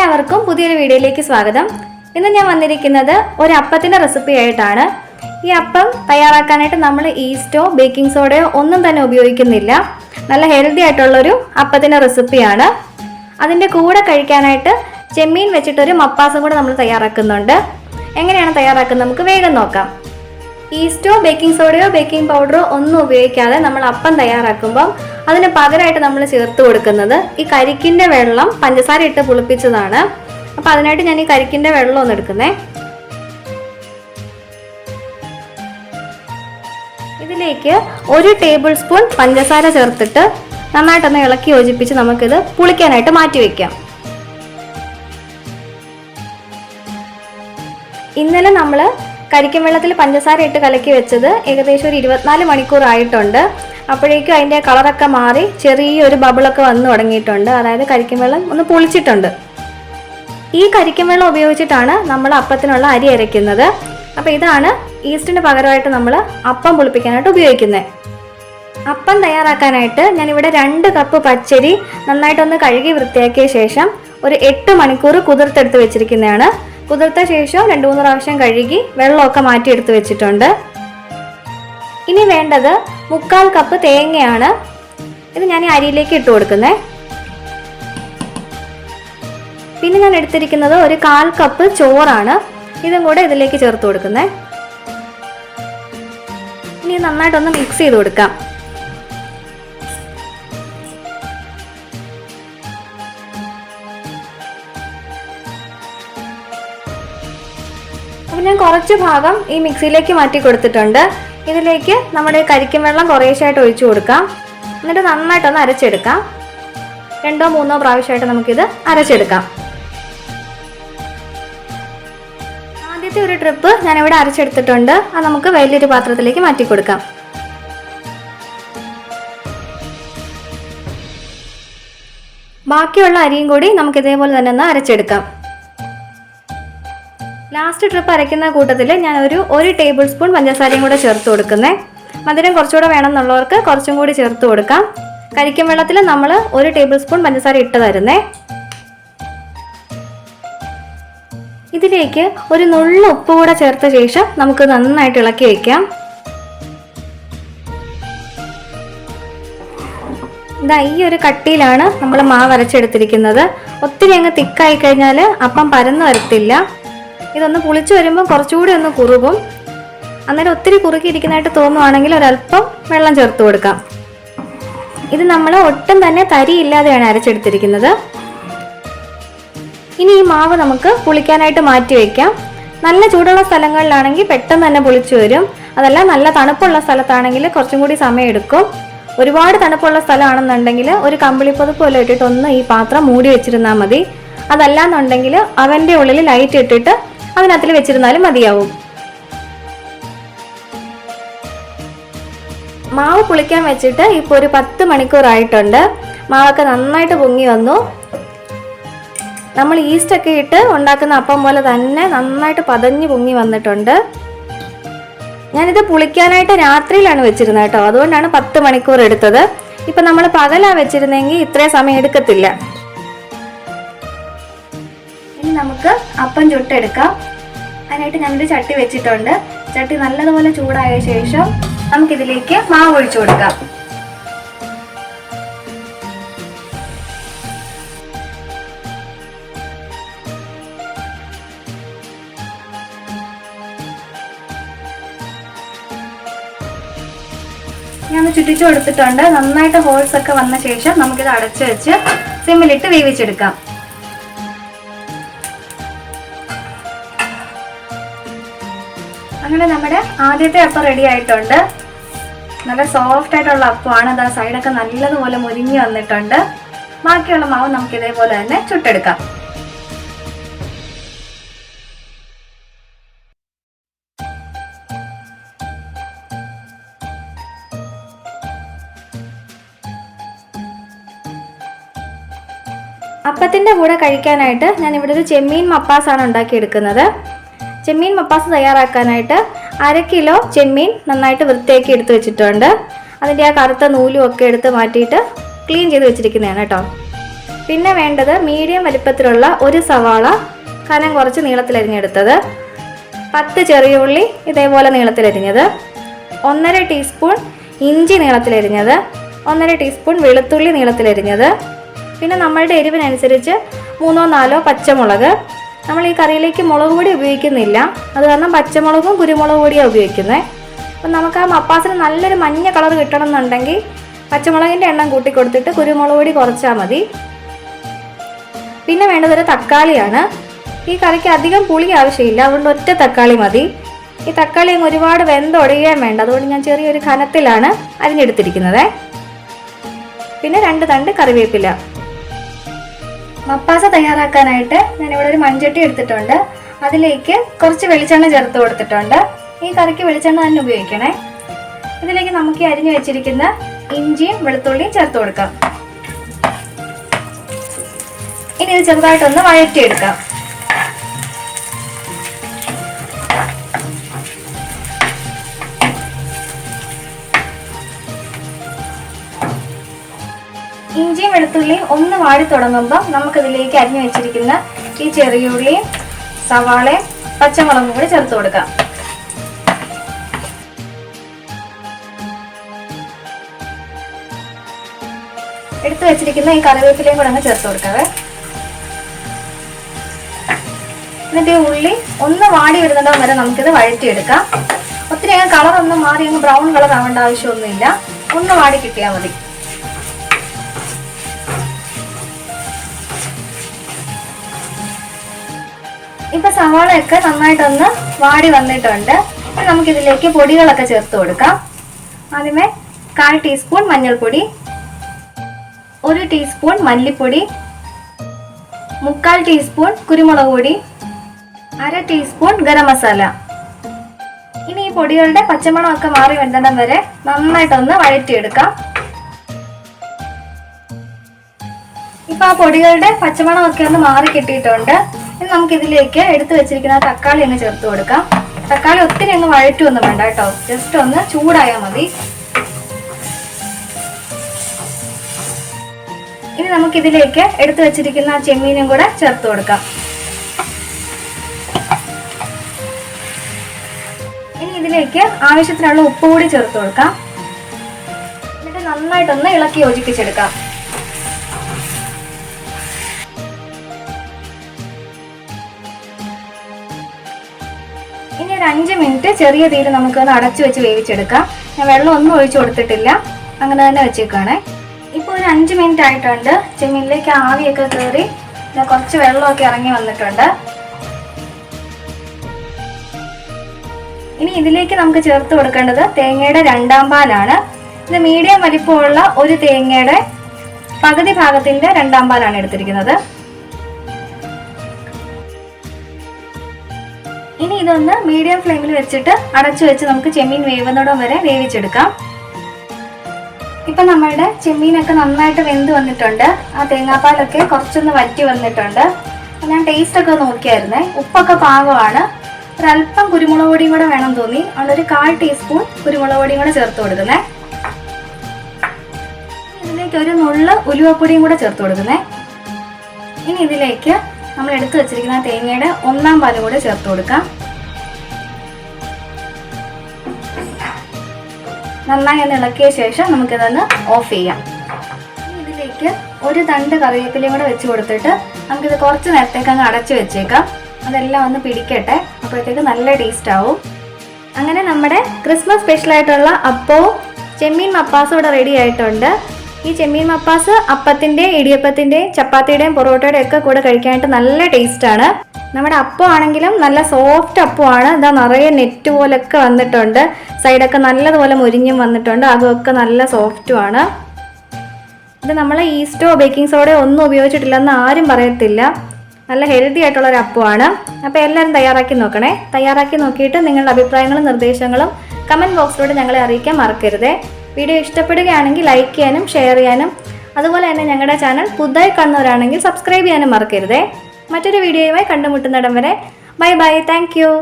എല്ലാവർക്കും പുതിയൊരു വീഡിയോയിലേക്ക് സ്വാഗതം. ഇന്ന് ഞാൻ വന്നിരിക്കുന്നത് ഒരു അപ്പത്തിന്റെ റെസിപ്പി ആയിട്ടാണ്. ഈ അപ്പം തയ്യാറാക്കാനായിട്ട് നമ്മൾ ഈസ്റ്റോ ബേക്കിംഗ് സോഡയോ ഒന്നും തന്നെ ഉപയോഗിക്കുന്നില്ല. നല്ല ഹെൽത്തി ആയിട്ടുള്ളൊരു അപ്പത്തിന്റെ റെസിപ്പിയാണ്. അതിൻ്റെ കൂടെ കഴിക്കാനായിട്ട് ചെമ്മീൻ വെച്ചിട്ടൊരു മപ്പാസും കൂടെ നമ്മൾ തയ്യാറാക്കുന്നുണ്ട്. എങ്ങനെയാണ് തയ്യാറാക്കുന്നത് നമുക്ക് വേഗം നോക്കാം. ഈസ്റ്റോ ബേക്കിംഗ് സോഡയോ ബേക്കിംഗ് പൗഡറോ ഒന്നും ഉപയോഗിക്കാതെ നമ്മൾ അപ്പം തയ്യാറാക്കുമ്പം അതിന് പകരമായിട്ട് നമ്മൾ ചേർത്ത് കൊടുക്കുന്നത് ഈ കരിക്കിൻ്റെ വെള്ളം പഞ്ചസാര ഇട്ട് പുളിപ്പിച്ചതാണ്. അപ്പം അതിനായിട്ട് ഞാൻ ഈ കരിക്കിൻ്റെ വെള്ളം ഒന്ന് എടുക്കുന്നേ. ഇതിലേക്ക് 1 ടേബിൾ സ്പൂൺ പഞ്ചസാര ചേർത്തിട്ട് നന്നായിട്ടൊന്ന് ഇളക്കി യോജിപ്പിച്ച് നമുക്കിത് പുളിക്കാനായിട്ട് മാറ്റി വയ്ക്കാം. ഇന്നലെ നമ്മൾ കരിക്കും വെള്ളത്തിൽ പഞ്ചസാര ഇട്ട് കലക്കി വെച്ചത് ഏകദേശം ഒരു 24 മണിക്കൂർ ആയിട്ടുണ്ട്. അപ്പോഴേക്കും അതിൻ്റെ കളറൊക്കെ മാറി ചെറിയൊരു ബബിളൊക്കെ വന്നു തുടങ്ങിയിട്ടുണ്ട്. അതായത് കരിക്കും വെള്ളം ഒന്ന് പുളിച്ചിട്ടുണ്ട്. ഈ കരിക്കും വെള്ളം ഉപയോഗിച്ചിട്ടാണ് നമ്മൾ അപ്പത്തിനുള്ള അരി അരയ്ക്കുന്നത്. അപ്പോൾ ഇതാണ് ഈസ്റ്റിന് പകരമായിട്ട് നമ്മൾ അപ്പം പുളിപ്പിക്കാനായിട്ട് ഉപയോഗിക്കുന്നത്. അപ്പം തയ്യാറാക്കാനായിട്ട് ഞാനിവിടെ 2 കപ്പ് പച്ചരി നന്നായിട്ടൊന്ന് കഴുകി വൃത്തിയാക്കിയ ശേഷം ഒരു 8 മണിക്കൂർ കുതിർത്തെടുത്ത് വെച്ചിരിക്കുന്നതാണ്. കുതിർത്ത ശേഷം 2-3 പ്രാവശ്യം കഴുകി വെള്ളമൊക്കെ മാറ്റിയെടുത്ത് വെച്ചിട്ടുണ്ട്. ഇനി വേണ്ടത് 1/4 കപ്പ് തേങ്ങയാണ്. ഇത് ഞാൻ ഈ അരിയിലേക്ക് ഇട്ട് കൊടുക്കുന്നത്. പിന്നെ ഞാൻ എടുത്തിരിക്കുന്നത് ഒരു 1/4 കപ്പ് ചോറാണ്. ഇതും കൂടെ ഇതിലേക്ക് ചേർത്ത് കൊടുക്കുന്നത്. ഇനി നന്നായിട്ടൊന്ന് മിക്സ് ചെയ്ത് കൊടുക്കാം. അപ്പം ഞാൻ കുറച്ച് ഭാഗം ഈ മിക്സിയിലേക്ക് മാറ്റി കൊടുത്തിട്ടുണ്ട്. ഇതിലേക്ക് നമ്മുടെ കരിക്കും വെള്ളം കുറേശ്ശായിട്ട് ഒഴിച്ചു കൊടുക്കാം. എന്നിട്ട് നന്നായിട്ടൊന്ന് അരച്ചെടുക്കാം. 2-3 പ്രാവശ്യമായിട്ട് നമുക്കിത് അരച്ചെടുക്കാം. ആദ്യത്തെ ഒരു ട്രിപ്പ് ഞാനിവിടെ അരച്ചെടുത്തിട്ടുണ്ട്. അത് നമുക്ക് വലിയൊരു പാത്രത്തിലേക്ക് മാറ്റി കൊടുക്കാം. ബാക്കിയുള്ള അരിയും കൂടി നമുക്ക് ഇതേപോലെ തന്നെ ഒന്ന് അരച്ചെടുക്കാം. ലാസ്റ്റ് ട്രിപ്പ് അരയ്ക്കുന്ന കൂട്ടത്തിൽ ഞാൻ ഒരു 1 ടേബിൾ സ്പൂൺ പഞ്ചസാരയും കൂടെ ചേർത്ത് കൊടുക്കുന്നത്. മധുരം കുറച്ചുകൂടെ വേണമെന്നുള്ളവർക്ക് കുറച്ചും കൂടി ചേർത്ത് കൊടുക്കാം. കരിക്കും വെള്ളത്തിൽ നമ്മൾ 1 ടേബിൾ സ്പൂൺ പഞ്ചസാര ഇട്ട് തരുന്നേ. ഇതിലേക്ക് ഒരു നുള്ളു ഉപ്പ് കൂടെ ചേർത്ത ശേഷം നമുക്ക് നന്നായിട്ട് ഇളക്കി വയ്ക്കാം. ഇതാ ഈ ഒരു കട്ടിയിലാണ് നമ്മൾ മാവ് അരച്ചെടുത്തിരിക്കുന്നത്. ഒത്തിരി അങ്ങ് തിക്കായി കഴിഞ്ഞാൽ അപ്പം പരന്നു വരത്തില്ല. ഇതൊന്ന് പുളിച്ചു വരുമ്പോൾ കുറച്ചുകൂടി ഒന്ന് കുറുകും. അന്നേരം ഒത്തിരി കുറുകിയിരിക്കുന്നതായിട്ട് തോന്നുവാണെങ്കിൽ ഒരല്പം വെള്ളം ചേർത്ത് കൊടുക്കാം. ഇത് നമ്മൾ ഒട്ടും തന്നെ തരിയില്ലാതെയാണ് അരച്ചെടുത്തിരിക്കുന്നത്. ഇനി ഈ മാവ് നമുക്ക് പുളിക്കാനായിട്ട് മാറ്റി വയ്ക്കാം. നല്ല ചൂടുള്ള സ്ഥലങ്ങളിലാണെങ്കിൽ പെട്ടെന്ന് തന്നെ പുളിച്ചു വരും. അതല്ല നല്ല തണുപ്പുള്ള സ്ഥലത്താണെങ്കിൽ കുറച്ചും കൂടി സമയം എടുക്കും. ഒരുപാട് തണുപ്പുള്ള സ്ഥലമാണെന്നുണ്ടെങ്കിൽ ഒരു കമ്പിളിപ്പൊതുപ്പ് പോലെ ഇട്ടിട്ട് ഒന്ന് ഈ പാത്രം മൂടി വെച്ചിരുന്നാൽ മതി. അതല്ലാന്നുണ്ടെങ്കിൽ അവൻ്റെ ഉള്ളിൽ ലൈറ്റ് ഇട്ടിട്ട് അതിനകത്തിൽ വെച്ചിരുന്നാലും മതിയാവും. മാവ് പുളിക്കാൻ വെച്ചിട്ട് ഇപ്പോൾ ഒരു 10 മണിക്കൂറായിട്ടുണ്ട്. മാവൊക്കെ നന്നായിട്ട് പൊങ്ങി വന്നു. നമ്മൾ ഈസ്റ്റൊക്കെ ഇട്ട് ഉണ്ടാക്കുന്ന അപ്പം പോലെ തന്നെ നന്നായിട്ട് പതഞ്ഞ് പൊങ്ങി വന്നിട്ടുണ്ട്. ഞാനിത് പുളിക്കാനായിട്ട് രാത്രിയിലാണ് വെച്ചിരുന്നത് കേട്ടോ. അതുകൊണ്ടാണ് 10 മണിക്കൂർ എടുത്തത്. ഇപ്പം നമ്മൾ പകലാണ് വെച്ചിരുന്നെങ്കിൽ ഇത്രയും സമയം എടുക്കത്തില്ല. ഇനി നമുക്ക് അപ്പം ചുട്ടെടുക്കാം. അതിനായിട്ട് ഞാനൊരു ചട്ടി വെച്ചിട്ടുണ്ട്. ചട്ടി നല്ലതുപോലെ ചൂടായ ശേഷം നമുക്കിതിലേക്ക് മാവ് ഒഴിച്ചു കൊടുക്കാം. ഞാൻ ചുറ്റിച്ചു കൊടുത്തിട്ടുണ്ട്. നന്നായിട്ട് ഹോൾസ് ഒക്കെ വന്ന ശേഷം നമുക്കിത് അടച്ചു വെച്ച് സിമ്മിലിട്ട് വേവിച്ചെടുക്കാം. അങ്ങനെ നമ്മുടെ ആദ്യത്തെ അപ്പം റെഡി ആയിട്ടുണ്ട്. നല്ല സോഫ്റ്റ് ആയിട്ടുള്ള അപ്പമാണ്. അതാ സൈഡൊക്കെ നല്ലതുപോലെ മുരിഞ്ഞ് വന്നിട്ടുണ്ട്. ബാക്കിയുള്ള മാവ് നമുക്ക് ഇതേപോലെ തന്നെ ചുട്ടെടുക്കാം. അപ്പത്തിൻ്റെ കൂടെ കഴിക്കാനായിട്ട് ഞാനിവിടെ ഒരു ചെമ്മീൻ മപ്പാസാണ് ഉണ്ടാക്കിയെടുക്കുന്നത്. ചെമ്മീൻ മപ്പാസ് തയ്യാറാക്കാനായിട്ട് 1/2 കിലോ ചെമ്മീൻ നന്നായിട്ട് വൃത്തിയാക്കി എടുത്ത് വെച്ചിട്ടുണ്ട്. അതിൻ്റെ ആ കറുത്ത നൂലും ഒക്കെ എടുത്ത് മാറ്റിയിട്ട് ക്ലീൻ ചെയ്ത് വെച്ചിരിക്കുന്നതാണ് കേട്ടോ. പിന്നെ വേണ്ടത് മീഡിയം വലിപ്പത്തിലുള്ള ഒരു സവാള കനം കുറച്ച് നീളത്തിലരിഞ്ഞെടുത്തത്, 10 ചെറിയ ഉള്ളി ഇതേപോലെ നീളത്തിലരിഞ്ഞത്, 1.5 ടീസ്പൂൺ ഇഞ്ചി നീളത്തിലരിഞ്ഞത്, 1.5 ടീസ്പൂൺ വെളുത്തുള്ളി നീളത്തിലരിഞ്ഞത്, പിന്നെ നമ്മളുടെ എരിവിനനുസരിച്ച് 3-4 പച്ചമുളക്. നമ്മൾ ഈ കറിയിലേക്ക് മുളക് പൊടി ഉപയോഗിക്കുന്നില്ല, അത് കാരണം പച്ചമുളകും കുരുമുളക് പൊടിയാണ് ഉപയോഗിക്കുന്നത്. അപ്പം നമുക്ക് ആ മപ്പാസിന് നല്ലൊരു മഞ്ഞ കളർ കിട്ടണം എന്നുണ്ടെങ്കിൽ പച്ചമുളകിൻ്റെ എണ്ണം കൂട്ടി കൊടുത്തിട്ട് കുരുമുളക് പൊടി കുറച്ചാൽ മതി. പിന്നെ വേണ്ടതൊരു തക്കാളിയാണ്. ഈ കറിക്ക് അധികം പുളി ആവശ്യമില്ല, അതുകൊണ്ട് ഒറ്റ തക്കാളി മതി. ഈ തക്കാളി അങ്ങ് ഒരുപാട് വെന്തൊടിയാൻ വേണ്ട, അതുകൊണ്ട് ഞാൻ ചെറിയൊരു കനത്തിലാണ് അരിഞ്ഞെടുത്തിരിക്കുന്നത്. പിന്നെ 2 തണ്ട് കറിവേപ്പില. മപ്പാസ തയ്യാറാക്കാനായിട്ട് ഞാനിവിടെ ഒരു മൺചട്ടി എടുത്തിട്ടുണ്ട്. അതിലേക്ക് കുറച്ച് വെളിച്ചെണ്ണ ചേർത്ത് കൊടുത്തിട്ടുണ്ട്. ഈ കറിക്ക് വെളിച്ചെണ്ണ തന്നെ ഉപയോഗിക്കണേ. ഇതിലേക്ക് നമുക്ക് അരിഞ്ഞു വെച്ചിരിക്കുന്ന ഇഞ്ചിയും വെളുത്തുള്ളിയും ചേർത്ത് കൊടുക്കാം. ഇനി ഇത് ചെറുതായിട്ടൊന്ന് വഴറ്റിയെടുക്കാം. ഇഞ്ചിയും വെളുത്തുള്ളിയും ഒന്ന് വാടി തുടങ്ങുമ്പോൾ നമുക്കിതിലേക്ക് അരിഞ്ഞു വെച്ചിരിക്കുന്ന ഈ ചെറിയുള്ളിയും സവാളയും പച്ചമുളകും കൂടി ചേർത്ത് കൊടുക്കാം. എടുത്തു വെച്ചിരിക്കുന്ന ഈ കറിവേപ്പിലയും കൂടെ അങ്ങ് ചേർത്ത് കൊടുക്കാവേ. എന്നിട്ട് ഈ ഉള്ളി ഒന്ന് വാടി വരുന്നുണ്ടോ വരെ നമുക്കിത് വഴറ്റിയെടുക്കാം. ഒത്തിരി അങ്ങ് കളറൊന്നും മാറി അങ്ങ് ബ്രൗൺ കളർ ആവേണ്ട ആവശ്യമൊന്നുമില്ല, ഒന്ന് വാടി കിട്ടിയാൽ മതി. ഇപ്പൊ സവാളയൊക്കെ നന്നായിട്ടൊന്ന് വാടി വന്നിട്ടുണ്ട്. നമുക്കിതിലേക്ക് പൊടികളൊക്കെ ചേർത്ത് കൊടുക്കാം. ആദ്യമേ 1/4 ടീസ്പൂൺ മഞ്ഞൾപ്പൊടി, 1 ടീസ്പൂൺ മല്ലിപ്പൊടി, 3/4 ടീസ്പൂൺ കുരുമുളക് പൊടി, 1/2 ടീസ്പൂൺ ഗരം മസാല. ഇനി ഈ പൊടികളുടെ പച്ചമണമൊക്കെ മാറി വരുന്നിടം വരെ നന്നായിട്ടൊന്ന് വഴറ്റിയെടുക്കാം. ഇപ്പൊ ആ പൊടികളുടെ പച്ചമണമൊക്കെ ഒന്ന് മാറി കിട്ടിയിട്ടുണ്ട്. ഇനി നമുക്ക് ഇതിലേക്ക് എടുത്തു വെച്ചിരിക്കുന്ന തക്കാളി അങ്ങ് ചേർത്ത് കൊടുക്കാം. തക്കാളി ഒത്തിരി അങ്ങ് വഴറ്റൊന്നും വേണ്ട കേട്ടോ, ജസ്റ്റ് ഒന്ന് ചൂടായാൽ മതി. ഇനി നമുക്ക് ഇതിലേക്ക് എടുത്തു വെച്ചിരിക്കുന്ന ചെമ്മീനും കൂടെ ചേർത്ത് കൊടുക്കാം. ഇനി ഇതിലേക്ക് ആവശ്യത്തിനുള്ള ഉപ്പ് കൂടി ചേർത്ത് കൊടുക്കാം. എന്നിട്ട് നന്നായിട്ടൊന്ന് ഇളക്കി യോജിപ്പിച്ചെടുക്കാം. ഇനി ഒരു 5 മിനിറ്റ് ചെറിയ തീയിൽ നമുക്കൊന്ന് അടച്ചു വെച്ച് വേവിച്ചെടുക്കാം. ഞാൻ വെള്ളം ഒന്നും ഒഴിച്ചു കൊടുത്തിട്ടില്ല, അങ്ങനെ തന്നെ വെച്ചേക്കാണേ. ഇപ്പോൾ ഒരു 5 മിനിറ്റ് ആയിട്ടുണ്ട്. ചെമ്മീനിലേക്ക് ആവിയൊക്കെ കയറി കുറച്ച് വെള്ളമൊക്കെ ഇറങ്ങി വന്നിട്ടുണ്ട്. ഇനി ഇതിലേക്ക് നമുക്ക് ചേർത്ത് കൊടുക്കേണ്ടത് തേങ്ങയുടെ 2ാം പാലാണ്. ഇത് മീഡിയം വലിപ്പമുള്ള ഒരു തേങ്ങയുടെ പകുതി ഭാഗത്തിന്റെ 2ാം പാലാണ് എടുത്തിരിക്കുന്നത്. ഇനി ഇതൊന്ന് മീഡിയം ഫ്ലെയിമിൽ വെച്ചിട്ട് അടച്ചു വെച്ച് നമുക്ക് ചെമ്മീൻ വേവുന്നിടം വരെ വേവിച്ചെടുക്കാം. ഇപ്പൊ നമ്മളുടെ ചെമ്മീനൊക്കെ നന്നായിട്ട് വെന്ത് വന്നിട്ടുണ്ട്. ആ തേങ്ങാപ്പാലൊക്കെ കുറച്ചൊന്ന് വറ്റി വന്നിട്ടുണ്ട്. ഞാൻ ടേസ്റ്റ് ഒക്കെ നോക്കിയായിരുന്നേ, ഉപ്പൊക്കെ പാകമാണ്. ഒരല്പം കുരുമുളക് പൊടിയും കൂടെ വേണം തോന്നി, അതുകൊണ്ട് 1/4 ടീസ്പൂൺ കുരുമുളക് പൊടിയും കൂടെ ചേർത്ത് കൊടുക്കുന്നേ. ഇതിലേക്ക് ഒരു നുള്ള് ഉലുവപ്പൊടിയും കൂടെ ചേർത്ത് കൊടുക്കുന്നേ. ഇനി ഇതിലേക്ക് നമ്മൾ എടുത്തു വെച്ചിരിക്കുന്ന തേങ്ങയുടെ 1ാം പാലും കൂടെ ചേർത്ത് കൊടുക്കാം. നന്നായി ഒന്ന് ഇളക്കിയ ശേഷം നമുക്കിതൊന്ന് ഓഫ് ചെയ്യാം. ഇതിലേക്ക് ഒരു തണ്ട് കറിവേപ്പിലയും കൂടെ വെച്ച് കൊടുത്തിട്ട് നമുക്കിത് കുറച്ച് നേരത്തേക്ക് അങ്ങ് അടച്ചു വെച്ചേക്കാം. അതെല്ലാം ഒന്ന് പിടിക്കട്ടെ, അപ്പോഴത്തേക്ക് നല്ല ടേസ്റ്റ് ആവും. അങ്ങനെ നമ്മുടെ ക്രിസ്മസ് സ്പെഷ്യലായിട്ടുള്ള അപ്പവും ചെമ്മീൻ മപ്പാസും ഇവിടെ റെഡി ആയിട്ടുണ്ട്. ഈ ചെമ്മീൻ മപ്പാസ് അപ്പത്തിൻ്റെ, ഇടിയപ്പത്തിൻ്റെയും ചപ്പാത്തിയുടെയും പൊറോട്ടയുടെയും ഒക്കെ കൂടെ കഴിക്കാനായിട്ട് നല്ല ടേസ്റ്റാണ്. നമ്മുടെ അപ്പം ആണെങ്കിലും നല്ല സോഫ്റ്റ് അപ്പമാണ്. ഇതാ നിറയെ നെറ്റ് പോലൊക്കെ വന്നിട്ടുണ്ട്, സൈഡൊക്കെ നല്ലതുപോലെ മുരിഞ്ഞും വന്നിട്ടുണ്ട്, അതുമൊക്കെ നല്ല സോഫ്റ്റുമാണ്. ഇത് നമ്മൾ ഈസ്റ്റോ ബേക്കിംഗ് സോഡയോ ഒന്നും ഉപയോഗിച്ചിട്ടില്ലെന്ന് ആരും പറയത്തില്ല. നല്ല ഹെൽത്തി ആയിട്ടുള്ളൊരു അപ്പമാണ്. അപ്പോൾ എല്ലാവരും തയ്യാറാക്കി നോക്കണേ. തയ്യാറാക്കി നോക്കിയിട്ട് നിങ്ങളുടെ അഭിപ്രായങ്ങളും നിർദ്ദേശങ്ങളും കമൻറ്റ് ബോക്സിലൂടെ ഞങ്ങളെ അറിയിക്കാൻ മറക്കരുതേ. വീഡിയോ ഇഷ്ടപ്പെടുകയാണെങ്കിൽ ലൈക്ക് ചെയ്യാനും ഷെയർ ചെയ്യാനും, അതുപോലെ തന്നെ ഞങ്ങളുടെ ചാനൽ പുതുതായി കാണുന്നവരാണെങ്കിൽ സബ്സ്ക്രൈബ് ചെയ്യാനും മറക്കരുതേ. മറ്റൊരു വീഡിയോയുമായി കണ്ടുമുട്ടുന്നിടം വരെ ബൈ ബൈ. Thank you.